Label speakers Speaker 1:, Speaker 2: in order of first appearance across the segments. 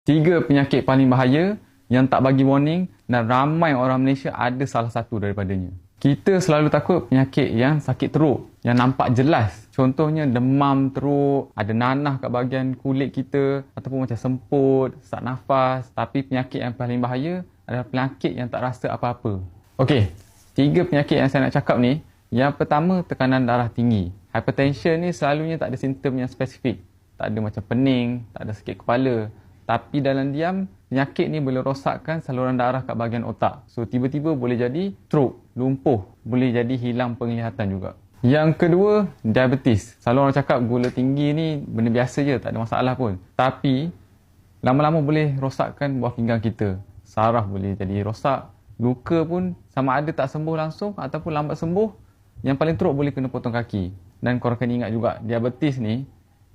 Speaker 1: Tiga penyakit paling bahaya yang tak bagi warning dan ramai orang Malaysia ada salah satu daripadanya. Kita selalu takut penyakit yang sakit teruk, yang nampak jelas. Contohnya demam teruk, ada nanah kat bahagian kulit kita ataupun macam semput, sesak nafas. Tapi penyakit yang paling bahaya adalah penyakit yang tak rasa apa-apa. Okey, tiga penyakit yang saya nak cakap ni. Yang pertama, tekanan darah tinggi. Hypertension ni selalunya tak ada simptom yang spesifik. Tak ada macam pening, tak ada sakit kepala. Tapi dalam diam, penyakit ni boleh rosakkan saluran darah kat bahagian otak. So, tiba-tiba boleh jadi stroke, lumpuh. Boleh jadi hilang penglihatan juga. Yang kedua, diabetes. Selalu orang cakap gula tinggi ni benda biasa je, tak ada masalah pun. Tapi, lama-lama boleh rosakkan buah pinggang kita. Saraf boleh jadi rosak. Luka pun sama ada tak sembuh langsung ataupun lambat sembuh. Yang paling teruk boleh kena potong kaki. Dan korang kena ingat juga, diabetes ni,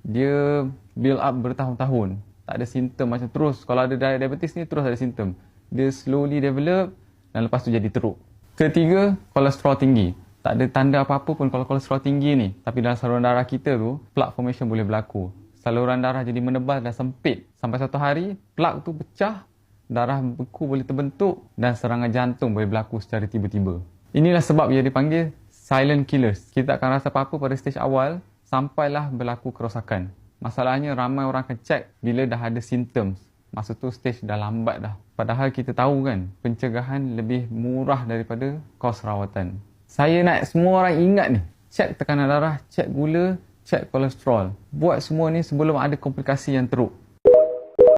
Speaker 1: dia build up bertahun-tahun. Tak ada simptom macam terus. Kalau ada diabetes ni terus ada simptom. Dia slowly develop dan lepas tu jadi teruk. Ketiga, kolesterol tinggi. Tak ada tanda apa-apa pun kalau kolesterol tinggi ni. Tapi dalam saluran darah kita tu, plaque formation boleh berlaku. Saluran darah jadi menebal dan sempit. Sampai satu hari, plaque tu pecah, darah beku boleh terbentuk dan serangan jantung boleh berlaku secara tiba-tiba. Inilah sebab ia dipanggil silent killers. Kita akan rasa apa-apa pada stage awal sampailah berlaku kerosakan. Masalahnya ramai orang akan check bila dah ada symptoms. Masa tu stage dah lambat dah. Padahal kita tahu kan, pencegahan lebih murah daripada kos rawatan. Saya nak semua orang ingat ni, check tekanan darah, check gula, check kolesterol. Buat semua ni sebelum ada komplikasi yang teruk.